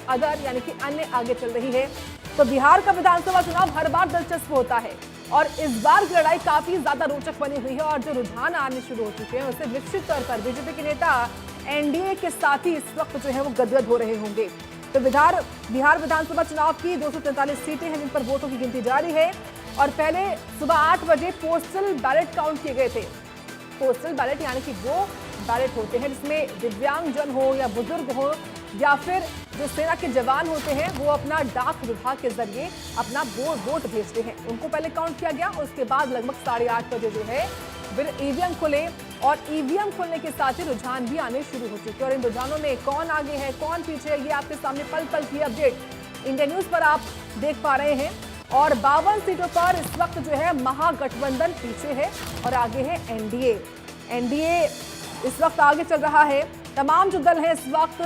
Other यानी कि अन्य आगे चल रही है। तो बिहार का विधानसभा चुनाव हर बार दिलचस्प होता है और इस बार की लड़ाई काफी ज्यादा रोचक बनी हुई है और जो रुझान आने शुरू हो चुके हैं उससे निश्चित तौर पर बीजेपी के नेता एनडीए के साथ ही इस वक्त जो है वो गदगद हो रहे होंगे। तो बिहार विधानसभा चुनाव की 243 सीटें हैं जिन पर वोटों की गिनती जारी है और पहले सुबह 8 बजे पोस्टल बैलेट काउंट किए गए थे। पोस्टल बैलेट यानी कि वो बैलेट होते हैं जिसमें दिव्यांगजन हो या बुजुर्ग हो या फिर जो सेना के जवान होते हैं वो अपना डाक विभाग के जरिए अपना वोट भेजते हैं। उनको पहले काउंट किया गया, उसके बाद लगभग 8:30 बजे जो है फिर ईवीएम खुले और ईवीएम खुलने के साथ ही रुझान भी आने शुरू हो चुके हैं और इन रुझानों में कौन आगे है कौन पीछे है ये आपके सामने पल पल की अपडेट इंडिया न्यूज पर आप देख पा रहे हैं। और 52 सीटों पर इस वक्त जो है महागठबंधन पीछे है और आगे है एनडीए इस वक्त आगे चल रहा है। तमाम जो दल है इस वक्त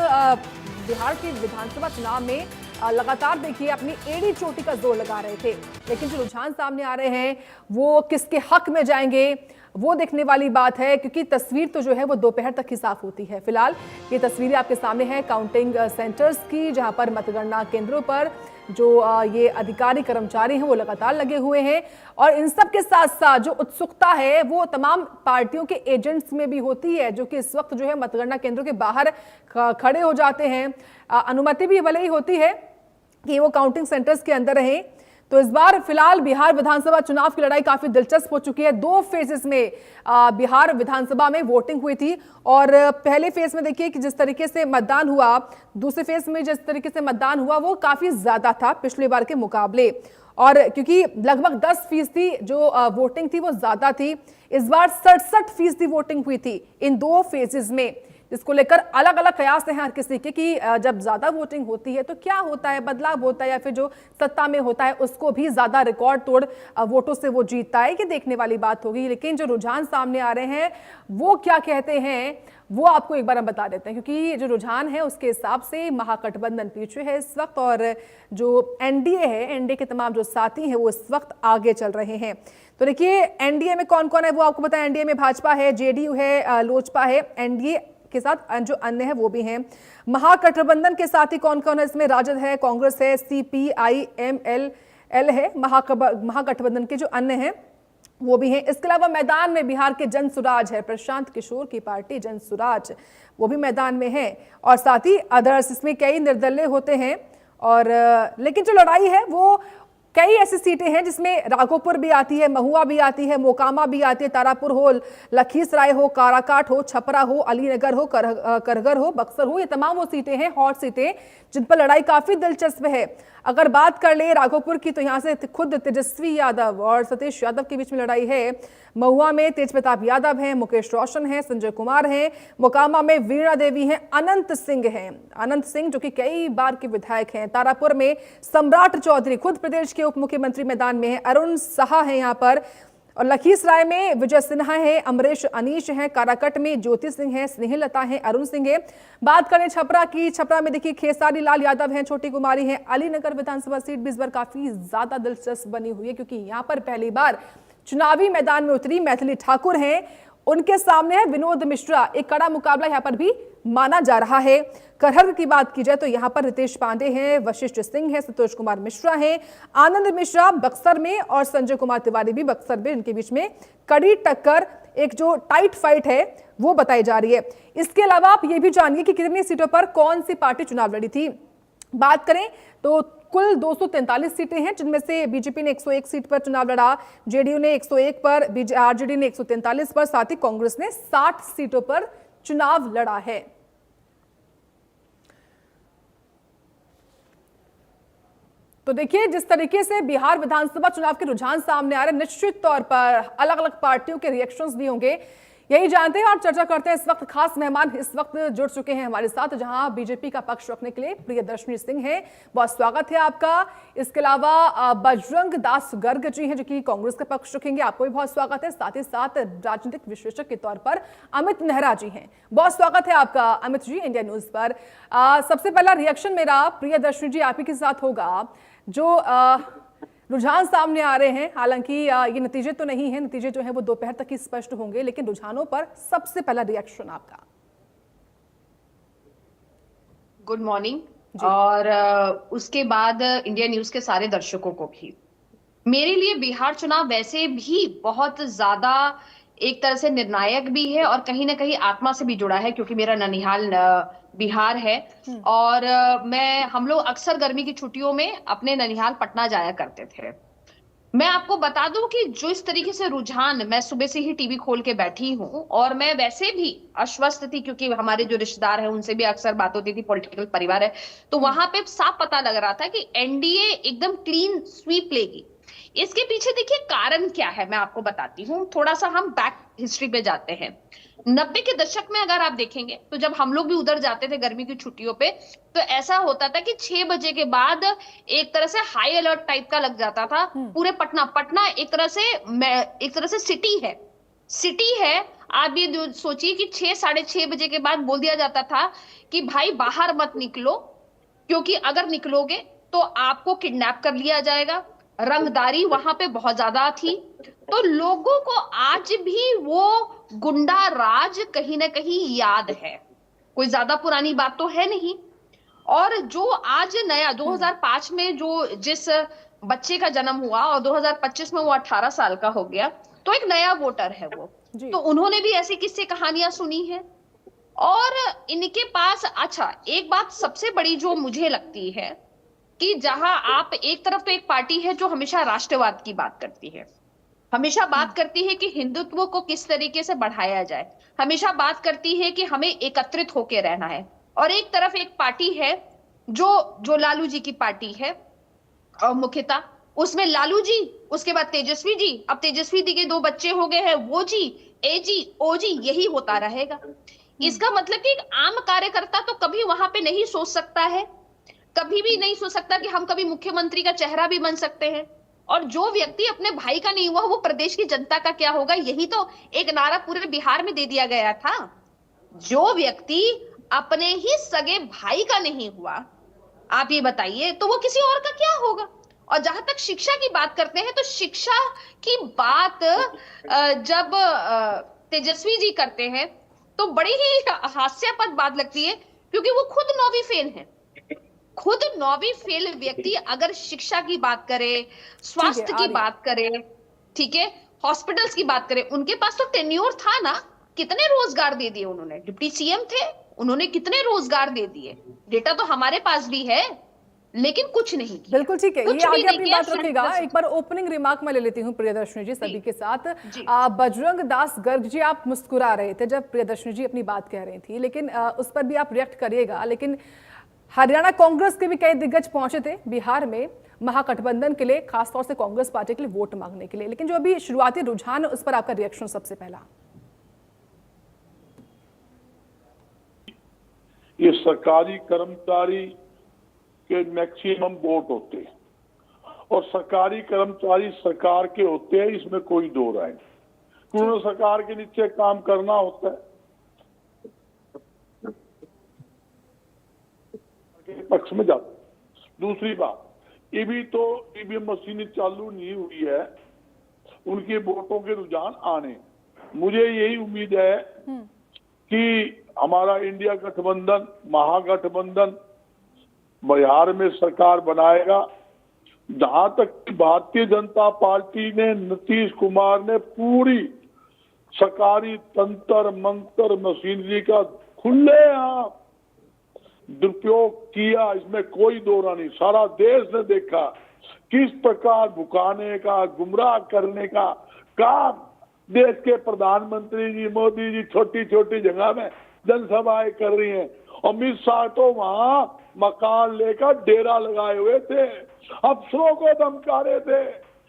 बिहार के विधानसभा चुनाव में लगातार देखिए अपनी एड़ी चोटी का जोर लगा रहे थे, लेकिन जो रुझान सामने आ रहे हैं वो किसके हक में जाएंगे वो देखने वाली बात है, क्योंकि तस्वीर तो जो है वो दोपहर तक ही साफ होती है। फिलहाल ये तस्वीरें आपके सामने है काउंटिंग सेंटर्स की, जहां पर मतगणना केंद्रों पर जो ये अधिकारी कर्मचारी हैं वो लगातार लगे हुए हैं और इन सब के साथ साथ जो उत्सुकता है वो तमाम पार्टियों के एजेंट्स में भी होती है, जो कि इस वक्त जो है मतगणना केंद्रों के बाहर खड़े हो जाते हैं। अनुमति भी भले ही होती है कि वो काउंटिंग सेंटर्स के अंदर रहें। तो इस बार फिलहाल बिहार विधानसभा चुनाव की लड़ाई काफी दिलचस्प हो चुकी है। 2 फेजेस में बिहार विधानसभा में वोटिंग हुई थी और पहले फेज में देखिए कि जिस तरीके से मतदान हुआ, दूसरे फेज में जिस तरीके से मतदान हुआ वो काफी ज्यादा था पिछले बार के मुकाबले, और क्योंकि लगभग 10% जो वोटिंग थी वो ज्यादा थी। इस बार 67% वोटिंग हुई थी इन 2 फेजेस में, जिसको लेकर अलग अलग कयास हैं हर किसी के कि जब ज्यादा वोटिंग होती है तो क्या होता है, बदलाव होता है या फिर जो सत्ता में होता है उसको भी ज्यादा रिकॉर्ड तोड़ वोटों से वो जीतता है, ये देखने वाली बात होगी। लेकिन जो रुझान सामने आ रहे हैं वो क्या कहते हैं वो आपको एक बार हम बता देते हैं, क्योंकि जो रुझान है उसके हिसाब से महागठबंधन पीछे है इस वक्त और जो एनडीए है, एनडीए के तमाम जो साथी हैं वो इस वक्त आगे चल रहे हैं। तो देखिए एनडीए में कौन कौन है वो आपको पता है। एनडीए में भाजपा है, जेडीयू है, लोजपा है, एनडीए के साथ जो अन्य है वो भी हैं। महागठबंधन के साथ ही कौन कौन है इसमें, राजद है, कांग्रेस है, सीपीआईएमएल है। महागठबंधन के जो अन्य हैं वो भी हैं। इसके अलावा मैदान में बिहार के जनसुराज है, प्रशांत किशोर की पार्टी जनसुराज वो भी मैदान में है और साथ ही अदर्स, इसमें कई निर्दलीय होते हैं। और लेकिन जो लड़ाई है वो कई ऐसी सीटें हैं जिसमें राघोपुर भी आती है, महुआ भी आती है, मोकामा भी आती है, तारापुर हो, लखीसराय हो, काराकाट हो, छपरा हो, अलीनगर हो, करगर हो, बक्सर हो, ये तमाम वो सीटें हैं हॉट सीटें जिन पर लड़ाई काफी दिलचस्प है। अगर बात कर ले राघोपुर की तो यहाँ से खुद तेजस्वी यादव और सतीश यादव के बीच में लड़ाई है। महुआ में तेज प्रताप यादव हैं, मुकेश रोशन हैं, संजय कुमार हैं। मोकामा में वीणा देवी हैं, अनंत सिंह जो कि कई बार के विधायक हैं। तारापुर में सम्राट चौधरी खुद प्रदेश के उप मुख्यमंत्री मैदान में है, अरुण साहा है यहाँ पर। और लखीसराय में विजय सिन्हा है, अमरीश अनीश हैं। काराकट में ज्योति सिंह है, स्नेहलता है, अरुण सिंह है। बात करें छपरा की, छपरा में देखिए खेसारी लाल यादव हैं, छोटी कुमारी हैं। अलीनगर विधानसभा सीट भी इस बार काफी ज्यादा दिलचस्प बनी हुई है, क्योंकि यहाँ पर पहली बार चुनावी मैदान में उतरी मैथिली ठाकुर हैं, उनके सामने है विनोद मिश्रा। एक कड़ा मुकाबला यहाँ पर भी माना जा रहा है। करहर की बात की जाए तो यहाँ पर रितेश पांडे हैं, वशिष्ठ सिंह है, संतोष कुमार मिश्रा हैं, आनंद मिश्रा बक्सर में और संजय कुमार तिवारी भी बक्सर में। इनके बीच में कड़ी टक्कर, एक जो टाइट फाइट है वो बताई जा रही है। इसके अलावा आप ये भी जानिए कि कितनी सीटों पर कौन सी पार्टी चुनाव लड़ी थी। बात करें तो कुल 243 सीटें हैं, जिनमें से बीजेपी ने 101 सीट पर चुनाव लड़ा, जेडीयू ने 101 पर, आरजेडी ने 143 पर, साथ ही कांग्रेस ने 60 सीटों पर चुनाव लड़ा है। तो देखिए जिस तरीके से बिहार विधानसभा चुनाव के रुझान सामने आ रहे हैं, निश्चित तौर पर अलग अलग पार्टियों के रिएक्शंस भी होंगे, यही जानते हैं और चर्चा करते हैं। इस वक्त खास मेहमान इस वक्त जुड़ चुके हैं हमारे साथ, जहां बीजेपी का पक्ष रखने के लिए प्रियदर्शनी सिंह है, बहुत स्वागत है आपका। इसके अलावा बजरंग दास गर्ग जी हैं जो कि कांग्रेस का पक्ष रखेंगे, आपको भी बहुत स्वागत है। साथ ही साथ राजनीतिक विश्लेषक के तौर पर अमित नेहरा जी हैं, बहुत स्वागत है आपका अमित जी इंडिया न्यूज पर। सबसे पहला रिएक्शन मेरा प्रियदर्शनी जी आप ही के साथ होगा। जो रुझान सामने आ रहे हैं, हालांकि ये नतीजे तो नहीं है, नतीजे जो है वो दोपहर तक ही स्पष्ट होंगे, लेकिन रुझानों पर सबसे पहला रिएक्शन आपका। Good morning. और उसके बाद इंडिया न्यूज के सारे दर्शकों को भी। मेरे लिए बिहार चुनाव वैसे भी बहुत ज्यादा एक तरह से निर्णायक भी है और कहीं ना कहीं आत्मा से भी जुड़ा है, क्योंकि मेरा ननिहाल बिहार है। और हम लोग अक्सर गर्मी की छुट्टियों में अपने ननिहाल पटना जाया करते थे। मैं आपको बता दूं कि जो इस तरीके से रुझान, मैं सुबह से ही टीवी खोल के बैठी हूं और मैं वैसे भी आश्वस्त थी, क्योंकि हमारे जो रिश्तेदार हैं उनसे भी अक्सर बात होती थी, पॉलिटिकल परिवार है, तो वहां पे साफ पता लग रहा था कि एनडीए एकदम क्लीन स्वीप लेगी। इसके पीछे देखिए कारण क्या है, मैं आपको बताती हूँ। थोड़ा सा हम बैक हिस्ट्री पे जाते हैं। 90 के दशक में अगर आप देखेंगे तो जब हम लोग भी उधर जाते थे गर्मी की छुट्टियों पे, तो ऐसा होता था कि 6 बजे के बाद एक तरह से हाई अलर्ट टाइप का लग जाता था पूरे पटना। पटना एक तरह से सिटी है। आप ये सोचिए कि 6 साढ़े 6 बजे के बाद बोल दिया जाता था कि भाई बाहर मत निकलो, क्योंकि अगर निकलोगे तो आपको किडनैप कर लिया जाएगा। रंगदारी वहां पे बहुत ज्यादा थी। तो लोगों को आज भी वो गुंडा राज कहीं ना कहीं याद है। कोई ज्यादा पुरानी बात तो है नहीं। और जो आज नया 2005 में जो जिस बच्चे का जन्म हुआ और 2025 में वो 18 साल का हो गया, तो एक नया वोटर है वो। जी। तो उन्होंने भी ऐसी किस्से कहानियां सुनी है। और इनके पास, अच्छा एक बात सबसे बड़ी जो मुझे लगती है कि जहां आप एक तरफ तो एक पार्टी है जो हमेशा राष्ट्रवाद की बात करती है, हमेशा बात करती है कि हिंदुत्व को किस तरीके से बढ़ाया जाए, हमेशा बात करती है कि हमें एकत्रित होकर रहना है। और एक तरफ एक पार्टी है जो जो लालू जी की पार्टी है, और मुख्यतः उसमें लालू जी, उसके बाद तेजस्वी जी, अब तेजस्वी जी के 2 बच्चे हो गए हैं, वो जी, ए जी, ओ जी, यही होता रहेगा। इसका मतलब कि एक आम कार्यकर्ता तो कभी वहां पे नहीं सोच सकता है, कभी भी नहीं सोच सकता कि हम कभी मुख्यमंत्री का चेहरा भी बन सकते हैं। और जो व्यक्ति अपने भाई का नहीं हुआ वो प्रदेश की जनता का क्या होगा, यही तो एक नारा पूरे बिहार में दे दिया गया था। जो व्यक्ति अपने ही सगे भाई का नहीं हुआ, आप ये बताइए तो वो किसी और का क्या होगा। और जहां तक शिक्षा की बात करते हैं, तो शिक्षा की बात जब तेजस्वी जी करते हैं तो बड़ी ही हास्यास्पद बात लगती है, क्योंकि वो खुद 9वीं फेल है। खुद 9वीं फेल व्यक्ति अगर शिक्षा की बात करे, ठीक है, स्वास्थ्य की आर्या। बात करे, ठीक है, हॉस्पिटल्स की बात करें, उनके पास तो टेन्योर था ना। कितने रोजगार दे दिए उन्होंने, डिप्टी सीएम थे, उन्होंने कितने रोजगार दे दिए। डेटा तो हमारे पास भी है, लेकिन कुछ नहीं किया, बिल्कुल ठीक है, ये कुछ भी आगे नहीं अपनी किया। बात रखेगा। एक बार ओपनिंग रिमार्क में ले लेती हूँ प्रियदर्शनी जी जी सभी के साथ। जी बजरंग दास गर्ग जी, आप मुस्कुरा रहे थे जब प्रियदर्शनी जी अपनी बात कह रही थी, लेकिन उस पर भी आप रिएक्ट करिएगा। लेकिन हरियाणा कांग्रेस के भी कई दिग्गज पहुंचे थे बिहार में महागठबंधन के लिए, खासतौर से कांग्रेस पार्टी के लिए वोट मांगने के लिए, लेकिन जो अभी शुरुआती रुझान है उस पर आपका रिएक्शन सबसे पहला। ये सरकारी कर्मचारी के मैक्सिमम वोट होते हैं और सरकारी कर्मचारी सरकार के होते हैं, इसमें कोई दो राय नहीं। उन्होंने सरकार के नीचे काम करना होता है, पक्ष में जाते। दूसरी बात, ये भी तो ईवीएम मशीन चालू नहीं हुई है, उनके वोटों के रुझान आने। मुझे यही उम्मीद है कि हमारा इंडिया गठबंधन, महागठबंधन बिहार में सरकार बनाएगा। जहां तक भारतीय जनता पार्टी ने, नीतीश कुमार ने पूरी सरकारी तंत्र मंत्र मशीनरी का खुलेआम दुरुपयोग किया, इसमें कोई दोहरा नहीं। सारा देश ने देखा किस प्रकार भुकाने का, गुमराह करने का काम देश के प्रधानमंत्री जी, मोदी जी छोटी छोटी जगह में जनसभाएं कर रही हैं। अमित शाह तो वहां मकान लेकर डेरा लगाए हुए थे, अफसरों को धमका रहे थे,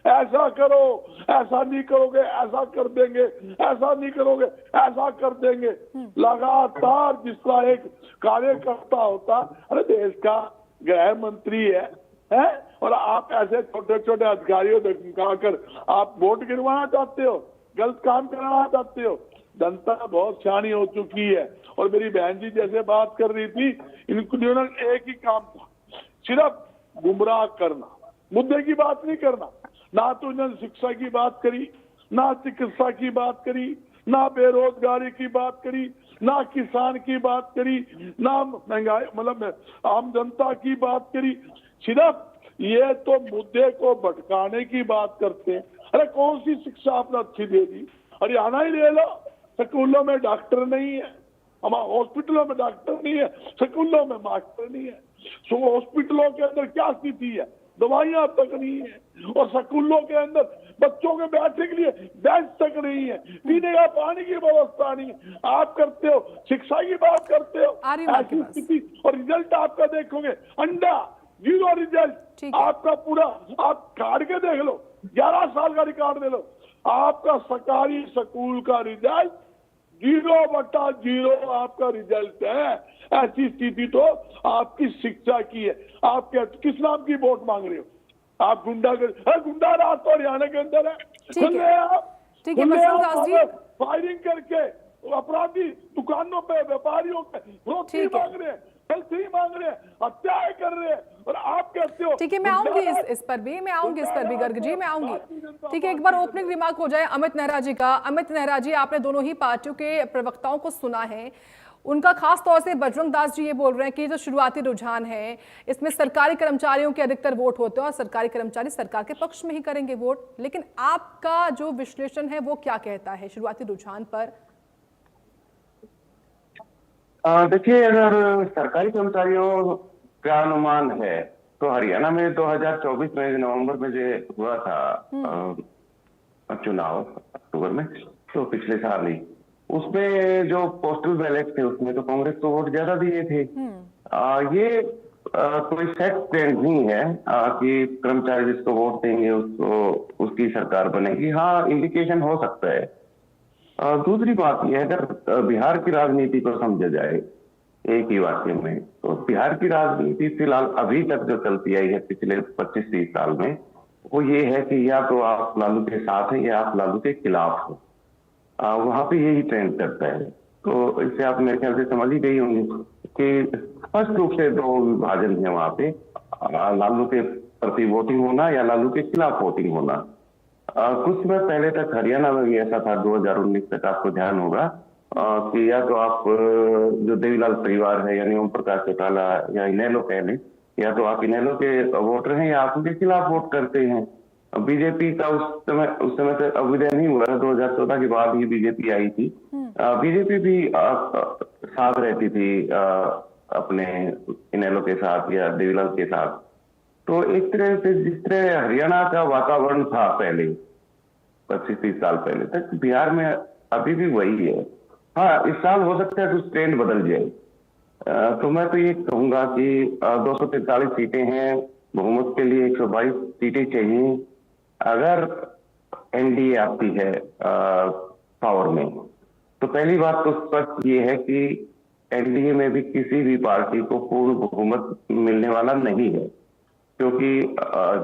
ऐसा करो, ऐसा नहीं करोगे ऐसा कर देंगे, ऐसा नहीं करोगे ऐसा कर देंगे। लगातार जिस तरह एक कार्यकर्ता होता, अरे देश का गृह मंत्री है और आप ऐसे छोटे छोटे अधिकारियों दिखाकर आप वोट गिरवाना चाहते हो, गलत काम कराना चाहते हो। जनता बहुत सियानी हो चुकी है। और मेरी बहन जी जैसे बात कर रही थी, इनको एक ही काम था, सिर्फ गुमराह करना, मुद्दे की बात नहीं करना। ना तो इन्होंने शिक्षा की बात करी, ना चिकित्सा की बात करी, ना बेरोजगारी की बात करी, ना किसान की बात करी, ना महंगाई मतलब आम जनता की बात करी, सिर्फ ये तो मुद्दे को भटकाने की बात करते हैं। अरे कौन सी शिक्षा आपने अच्छी दे दी? हरियाणा ही ले लो, स्कूलों में डॉक्टर नहीं है, हमारे हॉस्पिटलों में डॉक्टर नहीं है, स्कूलों में मास्टर नहीं है। सो हॉस्पिटलों के अंदर क्या स्थिति है? दवाइयां तक नहीं है, और स्कूलों के अंदर बच्चों के बैठने के लिए बेंच तक नहीं है, पीने का पानी की व्यवस्था नहीं है। आप करते हो शिक्षा की बात करते हो, आ रही हूँ आपके ऐसी पास। स्थिति, और रिजल्ट आपका देखोगे अंडा, जीरो रिजल्ट। ठीक है। आपका पूरा आप काट के देख लो, 11 साल का रिकॉर्ड दे लो, आपका सरकारी स्कूल का रिजल्ट 0/0 आपका रिजल्ट है। ऐसी स्थिति तो आपकी शिक्षा की है। आप क्या किस नाम की वोट मांग रहे हो? आप गुंडा राज तो हरियाणा के अंदर है। ठीक है। सुन रहे हैं आप? ठीक है, सुन रहे हैं बसवंत आप? दास जी। फायरिंग करके अपराधी दुकानों पे, व्यापारियों पे रोटी ठीक है। मांग रहे हैं, गलती मांग रहे हैं, हत्याएं कर रहे हैं, और आप कहते हो ठीक है, मैं आऊंगी इस पर भी, मैं आऊंगी इस पर भी गर्ग जी, मैं आऊंगी। ठीक है, एक बार ओपनिंग रिमार्क हो जाए अमित नेहरा जी का। अमित नेहरा जी, आपने दोनों ही पार्टियों के प्रवक्ताओं को सुना है। उनका खास तौर से बजरंग दास जी ये बोल रहे हैं कि जो शुरुआती रुझान है इसमें सरकारी कर्मचारियों के अधिकतर वोट होते हैं और सरकारी कर्मचारी सरकार के पक्ष में ही करेंगे वोट। लेकिन आपका जो विश्लेषण है वो क्या कहता है शुरुआती रुझान पर? देखिए, अगर सरकारी कर्मचारियों का अनुमान है तो हरियाणा में 2024 में नवंबर में जो हुआ था चुनाव अक्टूबर में, तो पिछले साल ही उसमें जो पोस्टल बैलेट थे उसमें तो कांग्रेस को वोट ज्यादा दिए थे। ये कोई सेट ट्रेंड नहीं है कि कर्मचारी जिसको वोट देंगे उसको उसकी सरकार बनेगी। हाँ, इंडिकेशन हो सकता है। दूसरी बात यह है, अगर बिहार की राजनीति को समझा जाए एक ही वाक्य में, तो बिहार की राजनीति फिलहाल अभी तक जो चलती आई है पिछले 25-30 साल में, वो ये है कि या तो आप लालू के साथ हैं या आप लालू के खिलाफ हो। वहां पे यही ट्रेंड करता है। तो इससे आप मेरे ख्याल से समझ ही गई होंगी कि स्पष्ट रूप से दो विभाजन है वहां पे, लालू के प्रति वोटिंग होना या लालू के खिलाफ वोटिंग होना। कुछ समय पहले तक हरियाणा में भी ऐसा था, 2019 तक आपको ध्यान होगा कि या तो आप जो देवीलाल परिवार है यानी ओम प्रकाश चौटाला या इनेलो कह लें, या तो आप इनेलो के वोटर हैं या आप उनके खिलाफ वोट करते हैं। बीजेपी का उस समय से अभ्युदय नहीं हुआ था, 2014 के बाद ही बीजेपी आई थी। बीजेपी भी साथ रहती थी अपने इनेलो के साथ या देवीलाल के साथ। तो एक तरह से जिस तरह हरियाणा का वातावरण था पहले 25-30 साल पहले तक, बिहार में अभी भी वही है। हाँ, इस साल हो सकता है कुछ ट्रेंड बदल जाए। तो मैं तो ये कहूंगा कि 243 सीटें हैं, बहुमत के लिए 122 सीटें चाहिए। अगर एनडीए आती है पावर में, तो पहली बात तो स्पष्ट ये है कि एनडीए में भी किसी भी पार्टी को पूर्ण बहुमत मिलने वाला नहीं है, क्योंकि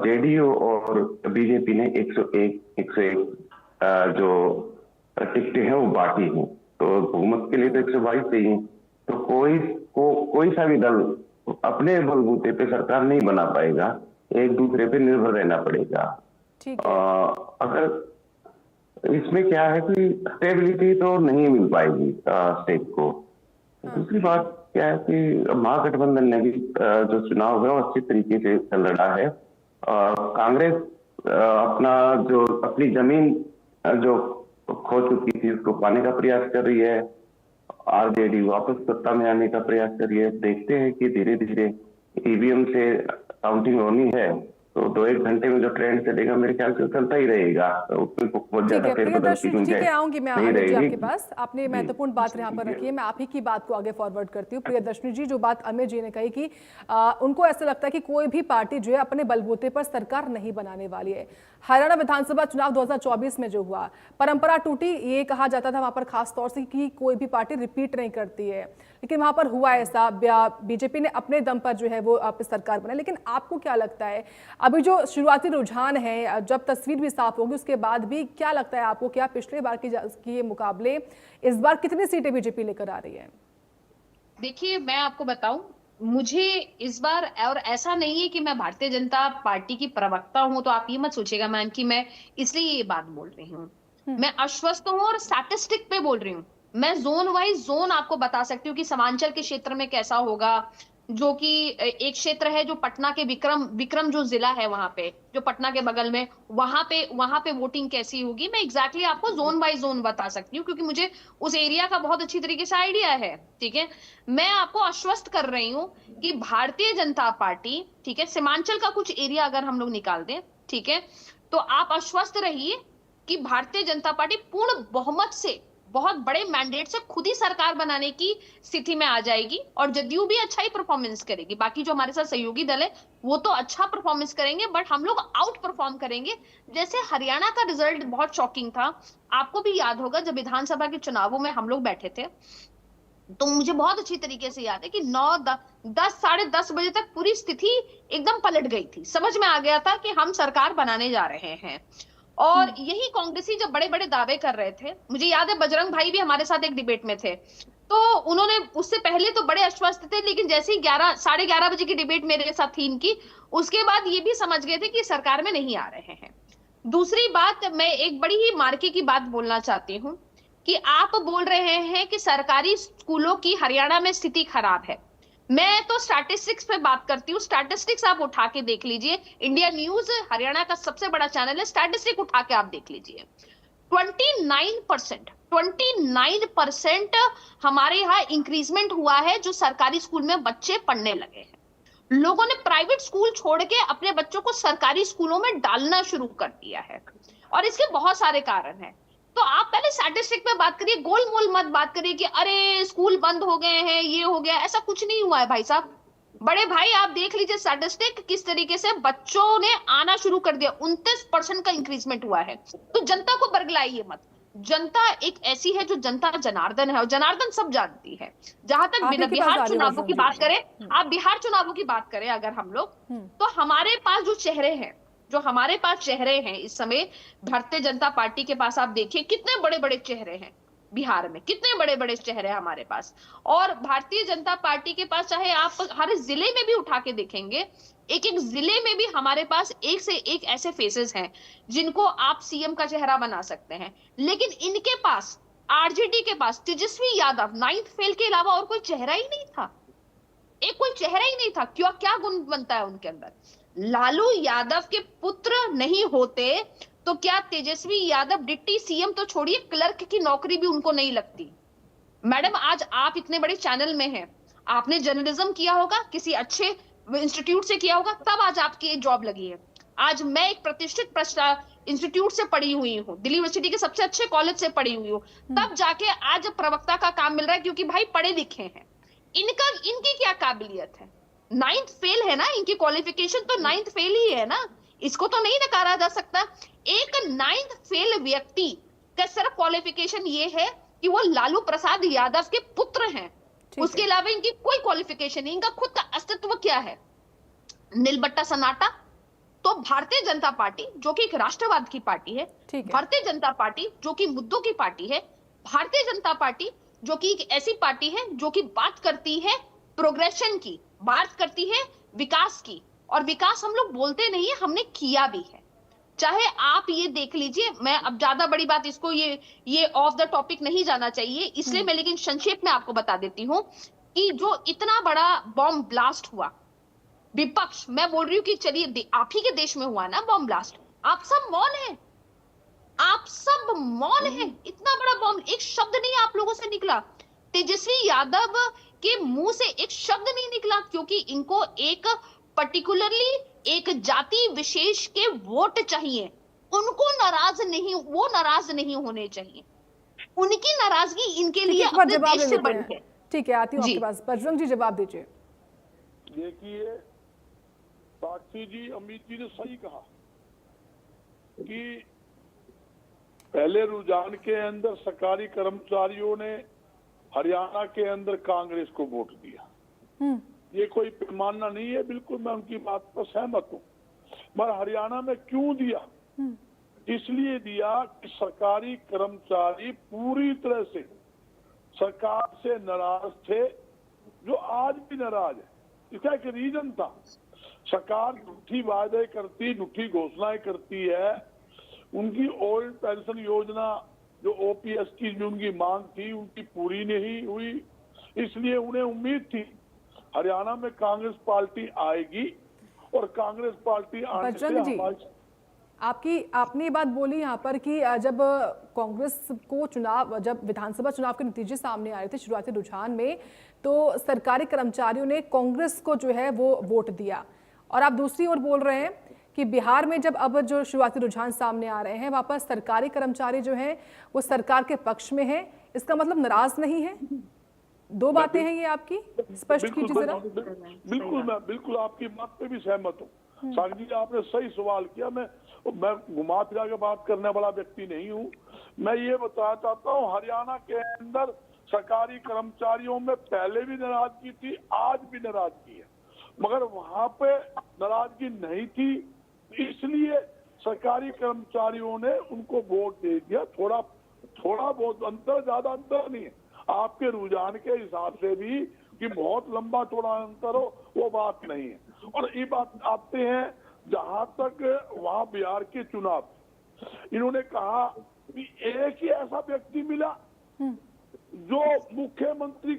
जेडीयू और बीजेपी ने 101 जो टिकटें हैं वो बांटी हैं। तो बहुमत के लिए तो 122 चाहिए। तो कोई सा भी दल अपने बलबूते पे सरकार नहीं बना पाएगा, एक दूसरे पे निर्भर रहना पड़ेगा। अगर इसमें क्या है कि स्टेबिलिटी तो नहीं मिल पाएगी स्टेट को। दूसरी बात क्या है कि महागठबंधन ने भी जो चुनाव है वो अच्छी तरीके से चल रहा है। कांग्रेस अपनी जमीन जो खो चुकी थी उसको पाने का प्रयास कर रही है। आरजेडी वापस सत्ता में आने का प्रयास कर रही है। देखते हैं कि धीरे धीरे ईवीएम से काउंटिंग होनी है, तो 2-1 घंटे में जो ट्रेंड चलेगा मेरे ख्याल से चलता ही रहेगा। ठीक है, आऊंगी मैं अमित जी आपके पास। आपने महत्वपूर्ण बात यहाँ पर रखी है, मैं आप ही की बात को आगे फॉरवर्ड करती हूँ। प्रियदर्शनी जी, जो बात अमित जी ने कही कि उनको ऐसा लगता है कि कोई भी पार्टी जो है अपने बलबूते पर सरकार नहीं बनाने वाली है। हरियाणा विधानसभा चुनाव 2024 में जो हुआ, परंपरा टूटी, ये कहा जाता था वहां पर खास तौर से कि कोई भी पार्टी रिपीट नहीं करती है, लेकिन वहां पर हुआ ऐसा, बीजेपी ने अपने दम पर जो है वो सरकार बनाई। लेकिन आपको क्या लगता है अभी जो शुरुआती रुझान है, जब तस्वीर भी साफ होगी उसके बाद भी क्या लगता है आपको, क्या पिछले बार की मुकाबले इस बार कितनी सीटें बीजेपी लेकर आ रही है? देखिए, मैं आपको बताऊं, मुझे इस बार, और ऐसा नहीं है कि मैं भारतीय जनता पार्टी की प्रवक्ता हूं, तो आप ये मत सोचिएगा मैम कि मैं इसलिए ये बात बोल रही हूँ। मैं आश्वस्त हूँ और स्टैटिस्टिक पे बोल रही हूँ। मैं जोन वाइज जोन आपको बता सकती हूँ कि सीमांचल के क्षेत्र में कैसा होगा, जो कि एक क्षेत्र है जो पटना के विक्रम जो जिला है वहां पे, जो पटना के बगल में, वहां पे वोटिंग कैसी होगी, मैं एग्जैक्टली आपको जोन बाय जोन बता सकती हूँ क्योंकि मुझे उस एरिया का बहुत अच्छी तरीके से आइडिया है। ठीक है, मैं आपको आश्वस्त कर रही हूँ कि भारतीय जनता पार्टी, ठीक है, सीमांचल का कुछ एरिया अगर हम लोग निकाल दें, ठीक है, तो आप आश्वस्त रहिए कि भारतीय जनता पार्टी पूर्ण बहुमत से, बहुत बड़े मैंडेट से खुद ही सरकार बनाने की स्थिति में आ जाएगी। और जदयू भी अच्छा ही परफॉर्मेंस करेगी, बाकी जो हमारे साथ सहयोगी दल है वो तो अच्छा परफॉर्मेंस करेंगे, बट हम लोग आउट परफॉर्म करेंगे। जैसे हरियाणा का रिजल्ट बहुत शॉकिंग था, आपको भी याद होगा जब विधानसभा के चुनावों में हम लोग बैठे थे, तो मुझे बहुत अच्छी तरीके से याद है कि 9-10 साढ़े 10 बजे तक पूरी स्थिति एकदम पलट गई थी, समझ में आ गया था कि हम सरकार बनाने जा रहे हैं। और यही कांग्रेसी जब बड़े बड़े दावे कर रहे थे, मुझे याद है बजरंग भाई भी हमारे साथ एक डिबेट में थे, तो उन्होंने उससे पहले तो बड़े आश्वस्त थे, लेकिन जैसे ही 11 साढ़े 11 बजे की डिबेट मेरे साथ थी इनकी, उसके बाद ये भी समझ गए थे कि सरकार में नहीं आ रहे हैं। दूसरी बात, मैं एक बड़ी ही मार्के की बात बोलना चाहती हूँ कि आप बोल रहे हैं कि सरकारी स्कूलों की हरियाणा में स्थिति खराब है। मैं तो स्टैटिस्टिक्स पे बात करती हूँ, स्टैटिस्टिक्स आप उठा के देख लीजिए, इंडिया न्यूज हरियाणा का सबसे बड़ा चैनल है, स्टैटिस्टिक उठा के आप देख लीजिए। 29% हमारे यहाँ इंक्रीजमेंट हुआ है, जो सरकारी स्कूल में बच्चे पढ़ने लगे हैं। लोगों ने प्राइवेट स्कूल छोड़ के अपने बच्चों को सरकारी स्कूलों में डालना शुरू कर दिया है, और इसके बहुत सारे कारण हैं। तो आप पहले स्टैटिस्टिक पे बात करिए, गोल मोल मत बात करिए कि अरे स्कूल बंद हो गए हैं, ये हो गया, ऐसा कुछ नहीं हुआ है भाई साहब। बड़े भाई आप देख लीजिए स्टैटिस्टिक, किस तरीके से बच्चों ने आना शुरू कर दिया, 29% का इंक्रीजमेंट हुआ है। तो जनता को बरगलाइए मत, जनता एक ऐसी है जो जनता जनार्दन है, और जनार्दन सब जानती है। जहां तक आप ही के पास बिहार आ रही हूँ चुनावों की जी। बात करें, आप बिहार चुनावों की बात करें अगर हम लोग, तो हमारे पास जो चेहरे हैं, जो हमारे पास चेहरे हैं इस समय, भारतीय जनता पार्टी के पास आप देखिए कितने बड़े बड़े चेहरे हैं बिहार में, कितने बड़े बड़े चेहरे हैं हमारे पास। और भारतीय जनता पार्टी के पास चाहे आप हर जिले में भी उठा के देखेंगे, एक एक जिले में भी हमारे पास एक से एक ऐसे फेसेस हैं जिनको आप सीएम का चेहरा बना सकते हैं। लेकिन इनके पास, आरजेडी के पास तेजस्वी यादव 9th फेल के अलावा और कोई चेहरा ही नहीं था, एक कोई चेहरा ही नहीं था। क्यों, क्या गुण बनता है उनके अंदर? लालू यादव के पुत्र नहीं होते तो क्या तेजस्वी यादव डिप्टी सीएम तो छोड़िए, क्लर्क की नौकरी भी उनको नहीं लगती। मैडम आज आप इतने बड़े चैनल में हैं, आपने जर्नलिज्म किया होगा, किसी अच्छे इंस्टीट्यूट से किया होगा, तब आज आपकी ये जॉब लगी है। आज मैं एक प्रतिष्ठित इंस्टीट्यूट से पढ़ी हुई हूँ, दिल्ली यूनिवर्सिटी के सबसे अच्छे कॉलेज से पढ़ी हुई हूँ, तब जाके आज प्रवक्ता का काम मिल रहा है, क्योंकि भाई पढ़े लिखे हैं। इनकी क्या काबिलियत है? 9th फेल है ना, इनकी क्वालिफिकेशन तो 9th फेल ही है ना, इसको तो नहीं नकारा जा सकता। एक 9th फेल व्यक्ति का सिर्फ क्वालिफिकेशन ये है कि वो लालू प्रसाद यादव के पुत्र हैं, उसके अलावा इनकी कोई क्वालिफिकेशन नहीं, इनका खुद का अस्तित्व क्या है? नीलबट्टा सन्नाटा। तो भारतीय जनता पार्टी जो कि एक राष्ट्रवाद की पार्टी है, भारतीय जनता पार्टी जो कि मुद्दों की पार्टी है, भारतीय जनता पार्टी जो कि एक ऐसी पार्टी है जो कि बात करती है प्रोग्रेशन की, बात करती है विकास की, और विकास हम लोग बोलते नहीं है, हमने किया भी है। चाहे आप ये देख लीजिए, मैं अब ज्यादा बड़ी बात इसको ये ऑफ द टॉपिक नहीं जाना चाहिए, इसलिए मैं लेकिन संक्षेप में आपको बता देती हूँ कि जो इतना बड़ा बॉम्ब ब्लास्ट हुआ, विपक्ष, मैं बोल रही हूँ कि चलिए आप ही के देश में हुआ ना बॉम्ब ब्लास्ट, आप सब मौन है, आप सब मौन है, इतना बड़ा बॉम्ब, एक शब्द नहीं आप लोगों से निकला, तेजस्वी यादव के मुंह से एक शब्द नहीं निकला, क्योंकि इनको एक पर्टिकुलरली एक जाति विशेष के वोट चाहिए, उनको नाराज नहीं, वो नाराज नहीं होने चाहिए, उनकी नाराजगी इनके लिए अपने देश से बड़ी है। ठीक है, आती हूँ आपके पास। बजरंग जी जवाब दीजिए। देखिए साक्षी जी, अमित जी ने सही कहा कि पहले रुझान के अंदर सरकारी कर्मचारियों ने हरियाणा के अंदर कांग्रेस को वोट दिया, ये कोई पैमाना नहीं है, बिल्कुल मैं उनकी बात पर सहमत हूँ। मगर हरियाणा में क्यों दिया? इसलिए दिया कि सरकारी कर्मचारी पूरी तरह से सरकार से नाराज थे, जो आज भी नाराज है। इसका एक रीजन था, सरकार झूठी वायदे करती, झूठी घोषणाएं करती है। उनकी ओल्ड पेंशन योजना जो ओपीएस की जो उनकी मांग थी उनकी पूरी नहीं हुई, इसलिए उन्हें उम्मीद थी हरियाणा में कांग्रेस पार्टी आएगी और कांग्रेस पार्टी आने से बजरंग जी, हमारी आपने ये बात बोली यहाँ पर कि जब कांग्रेस को जब विधानसभा चुनाव के नतीजे सामने आ रहे थे शुरुआती रुझान में, तो सरकारी कर्मचारियों ने कांग्रेस को जो है वो वोट दिया, और आप दूसरी ओर बोल रहे हैं कि बिहार में जब अब जो शुरुआती रुझान सामने आ रहे हैं वहाँ पर सरकारी कर्मचारी जो हैं वो सरकार के पक्ष में है, इसका मतलब नाराज नहीं है। दो बातें हैं ये आपकी, स्पष्ट कीजिए जरा। बिल्कुल आपकी बात पे भी सहमत हूँ। साक्षी जी, आपने सही सवाल किया। मैं घुमा फिरा के बात करने वाला व्यक्ति नहीं हूँ। मैं ये बताना चाहता हूँ, हरियाणा के अंदर सरकारी कर्मचारियों में पहले भी नाराजगी थी, आज भी नाराजगी है, मगर वहां पे नाराजगी नहीं थी, इसलिए सरकारी कर्मचारियों ने उनको वोट दे दिया। थोड़ा बहुत अंतर, ज्यादा अंतर नहीं है। आपके रुझान के हिसाब से भी कि बहुत लंबा चौड़ा अंतर हो, वो बात नहीं है। और ये बात आते हैं जहां तक वहां बिहार के चुनाव, इन्होंने कहा कि एक ही ऐसा व्यक्ति मिला जो मुख्यमंत्री